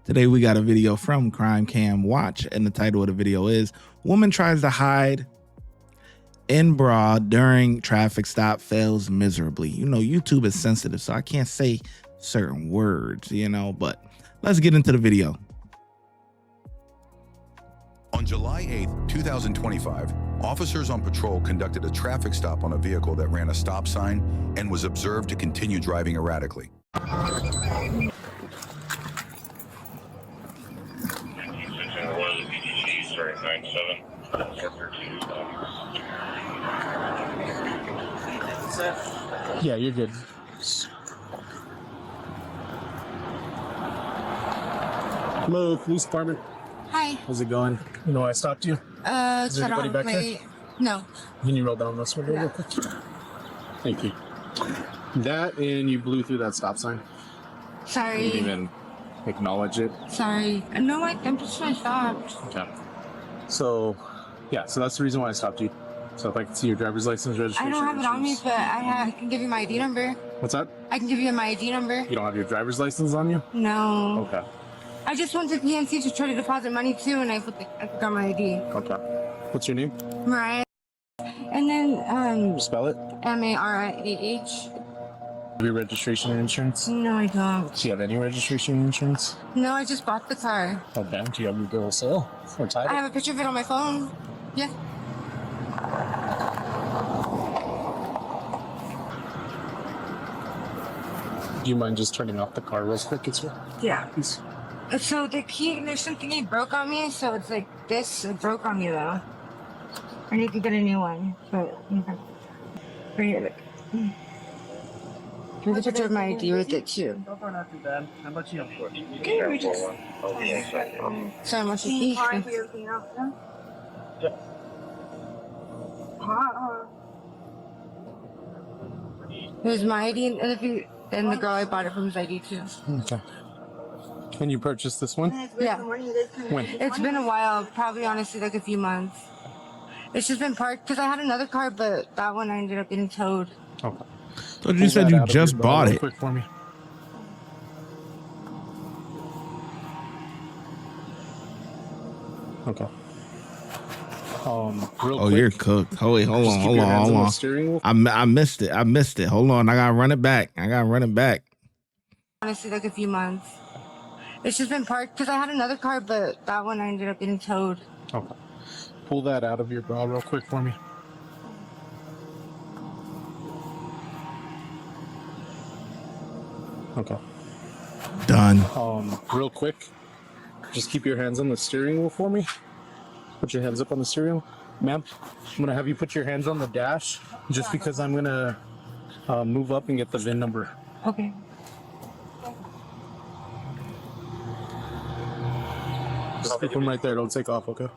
Today we got a video from Crime Cam Watch, and the title of the video is "Woman Tries to Hide in Bra During Traffic Stop Fails Miserably." You know, YouTube is sensitive, so I can't say certain words, but let's get into the video. On July 8, 2025, officers on patrol conducted a traffic stop on a vehicle that ran a stop sign and was observed to continue driving erratically. Yeah, you're good. Hello, police department. Hi. How's it going? You know why I stopped you? Is there anybody back there? No. Can you roll down this window real quick? Thank you. That and you blew through that stop sign. Sorry. You didn't even acknowledge it. Sorry. No, I'm just trying to stop. Okay. So, yeah, so that's the reason why I stopped you. So if I can see your driver's license, registration. I don't have it on me, but I can give you my ID number. What's that? I can give you my ID number. You don't have your driver's license on you? No. Okay. I just went to PNC to try to deposit money too, and I forgot my ID. Okay. What's your name? Mariah. And then, Spell it. M-A-R-I-A-H. Have your registration and insurance? No, I don't. Do you have any registration and insurance? No, I just bought the car. Okay. Do you have your bill of sale or title? I have a picture of it on my phone. Yeah. Do you mind just turning off the car real quick? Yeah. So the key, there's something he broke on me, so it's like this. It broke on me though. I need to get a new one, but okay. Right here, look. There's a picture of my ID with it too. So far, not too bad. How much you have for? Okay, we just. So much is each. There's my ID, and if you, and the girl I bought it from his ID too. Okay. Can you purchase this one? Yeah. When? It's been a while, probably honestly like a few months. It's just been parked because I had another car, but that one I ended up getting towed. Okay. So you said you just bought it. Quick for me. Okay. Real quick. You're cooked. Hold on. I missed it. Hold on. I gotta run it back. Honestly, like a few months. It's just been parked because I had another car, but that one I ended up getting towed. Okay. Pull that out of your bra real quick for me. Okay. Done. Real quick. Just keep your hands on the steering wheel for me. Put your hands up on the steering wheel. Ma'am, I'm going to have you put your hands on the dash just because I'm going to move up and get the VIN number. Okay. Just keep them right there. Don't take off, okay?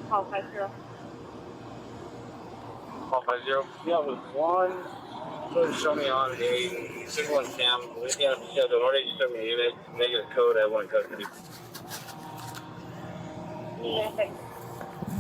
Call 50. Call 50. Yeah, it was one. Show me on a single and cam. Yeah, the already you sent me a negative code. I want custody.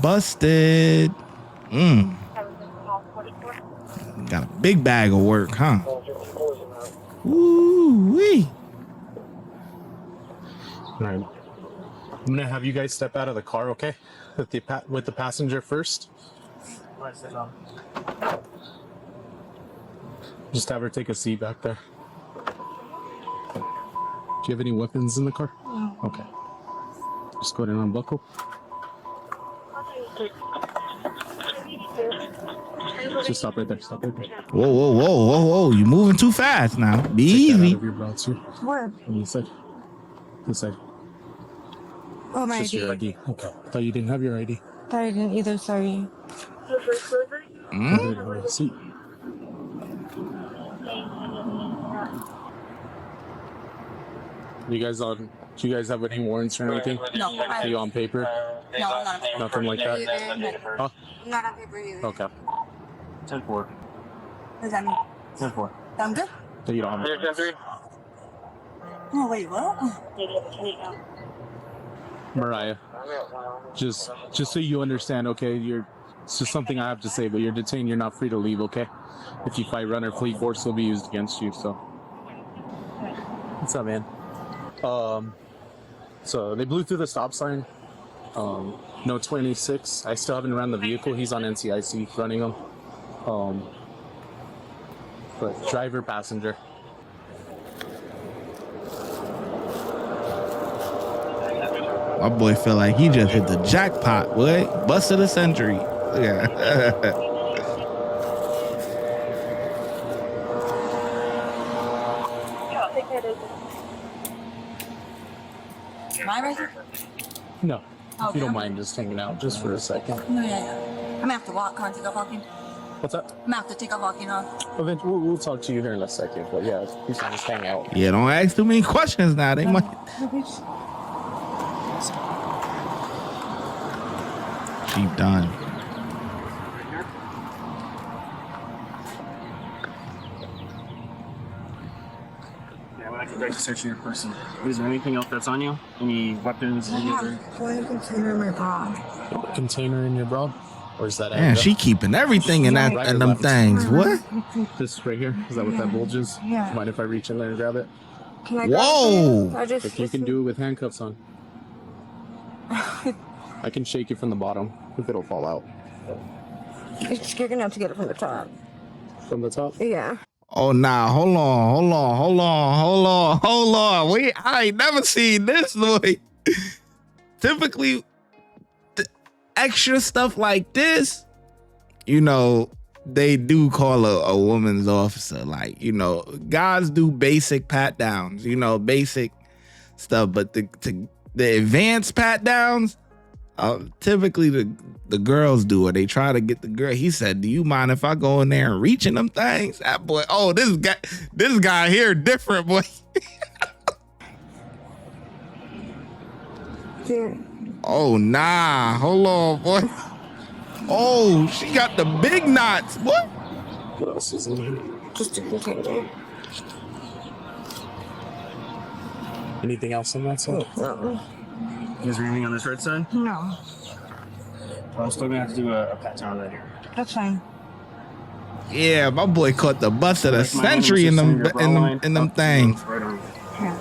Busted. Got a big bag of work, huh? Woo wee. All right. I'm going to have you guys step out of the car, okay? With the passenger first. Just have her take a seat back there. Do you have any weapons in the car? No. Okay. Just go ahead and unbuckle. Just stop right there. Whoa. You moving too fast now. Be Take that easy. out of your bra too. Where? On this side. This side. Oh, my Just ID. your ID. Okay. Thought you didn't have your ID. Thought I didn't either, sorry. Go ahead and have a seat. Do you guys have any warrants or anything? No. Are you on paper? No, I'm not on paper. Nothing like that? Huh? I'm not on paper either. Okay. 10-4. What does that mean? 10-4. I'm good? So you don't have Here, 10-3. Oh, wait, what? Mariah, just so you understand, okay, it's just something I have to say, but you're detained, you're not free to leave, okay? If you fight, run, or flee, force will be used against you, so. What's up, man? So they blew through the stop sign. No 26. I still haven't ran the vehicle. He's on NCIC running them. But driver, passenger. My boy feel like he just hit the jackpot, boy. Bust of the century. Yeah. Am I right here? No, if you don't mind just hanging out just for a second. No, yeah. I'm gonna have to walk. Can I take off walking? What's that? I'm gonna have to take off walking off. We'll talk to you here in a second. But yeah, you can just hang out. Yeah, don't ask too many questions now. They might. She done. Yeah, when I can start searching your person. Is there anything else that's on you? Any weapons? I have one container in my bra. Container in your bra? Or is that? Man, she keeping everything in that and them things. What? This right here? Is that what that bulge is? Yeah. Mind if I reach in there and grab it? Can I Whoa! grab it? If you can do it with handcuffs on. I can shake it from the bottom if it'll fall out. You're gonna have to get it from the top. From the top? Yeah. Oh nah, hold on. Wait, I ain't never seen this boy. Typically, extra stuff like this, you know, they do call a woman's officer. Like, you know, guys do basic pat downs, you know, basic stuff, but the advanced pat downs, typically the girls do it. They try to get the girl. He said, "Do you mind if I go in there and reach in them things?" That boy, oh, this guy here different, boy. Here. Oh nah, hold on, boy. Oh, she got the big knots, boy. What else is in here? Just a container. Anything else on that side? No. Is there anything on this right side? No. I'm still gonna have to do a pat down right here. That's fine. Yeah, my boy caught the bust of the Like my century in hand them was just in your bra line, in them up to things. Right on. Yeah.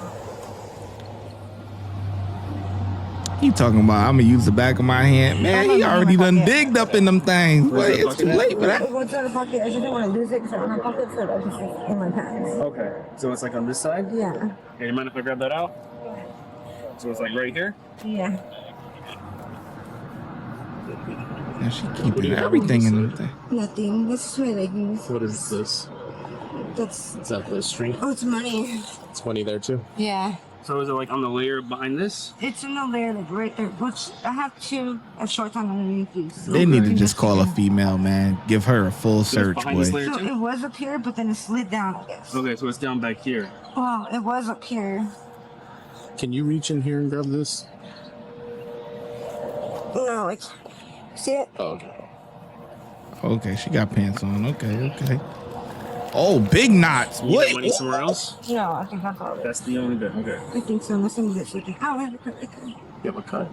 He talking about I'm gonna use the back of my hand. Man, he already done digged up in them things. Boy, it's too late for that. What's in the pocket? I just didn't want to lose it because I don't have pockets, so I just in my pants. Okay, so it's like on this side? Yeah. Okay, you mind if I grab that out? So it's like right here? Yeah. And she keeping everything in them things. Nothing. This is my leggings. What is this? That's. Is that the string? Oh, it's money. It's money there too. Yeah. So is it like on the layer behind this? It's in the layer, like right there. Which I have two shorts on underneath these. They need to just call a female, man. Give her a full search, behind this boy. layer So too? it was up here, but then it slid down, I guess. Okay, so it's down back here. Well, it was up here. Can you reach in here and grab this? No, like, see it? Oh, okay. Okay, she got pants on. Okay. Oh, big knots. You What? got money somewhere else? No, I think that's all of it. That's the only bit. Okay. I think so, unless I'm just looking. Oh, I have a cut. You have a cut.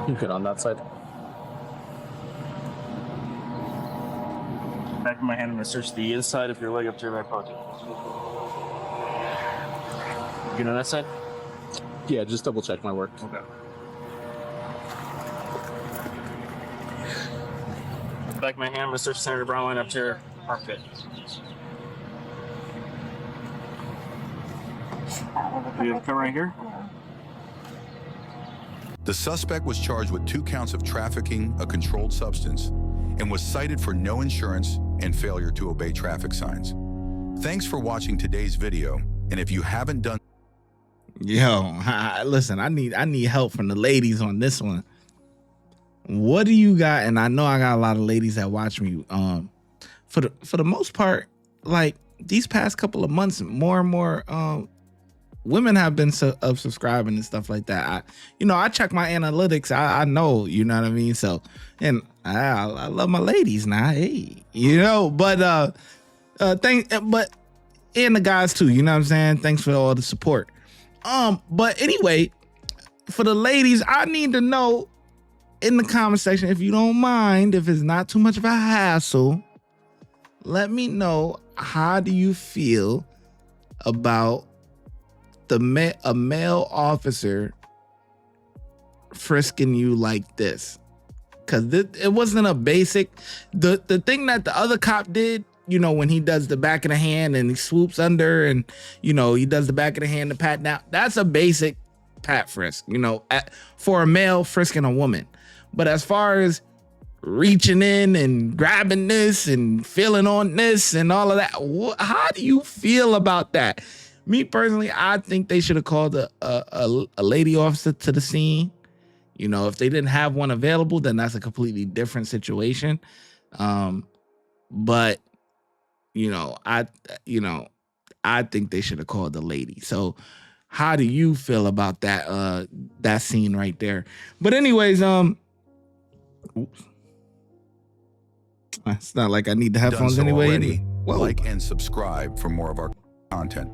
You cut on that side. Back of my hand, I'm gonna search the inside of your leg up to your right pocket. You good on that side? Yeah, just double check my work. Okay. Back of my hand, I'm gonna search center of the brown line up to your armpit. You have a cut right here? The suspect was charged with 2 counts of trafficking a controlled substance and was cited for no insurance and failure to obey traffic signs. Thanks for watching today's video, and if you haven't done Yo, listen, I need help from the ladies on this one. What do you got? And I know I got a lot of ladies that watch me. For the most part, like these past couple of months, more and more women have been subscribing and stuff like that. I check my analytics. I know, you know what I mean. So, and I love my ladies now. Hey, but and the guys too. You know what I'm saying? Thanks for all the support. But anyway, for the ladies, I need to know in the comment section, if you don't mind, if it's not too much of a hassle, let me know, how do you feel about a male officer frisking you like this, because it wasn't a basic. The thing that the other cop did, you know, when he does the back of the hand and he swoops under and, you know, he does the back of the hand to pat down, that's a basic pat frisk, you know, for a male frisking a woman. But as far as reaching in and grabbing this and feeling on this and all of that, how do you feel about that? Me personally, I think they should have called a lady officer to the scene. You know, if they didn't have one available, then that's a completely different situation. But you know, I think they should have called the lady. So how do you feel about that that scene right there? But anyways, it's not like I need the headphones anyway. Already, like and subscribe for more of our content.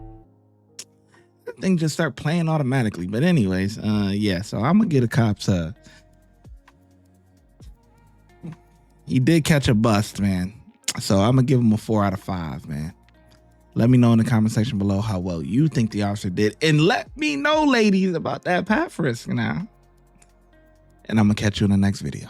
That thing just start playing automatically. But anyways, yeah, so I'm gonna get a cops he did catch a bust, man. So I'm gonna give him a 4 out of 5, man. Let me know in the comment section below how well you think the officer did, and let me know, ladies, about that pat frisk now. And I'm gonna catch you in the next video.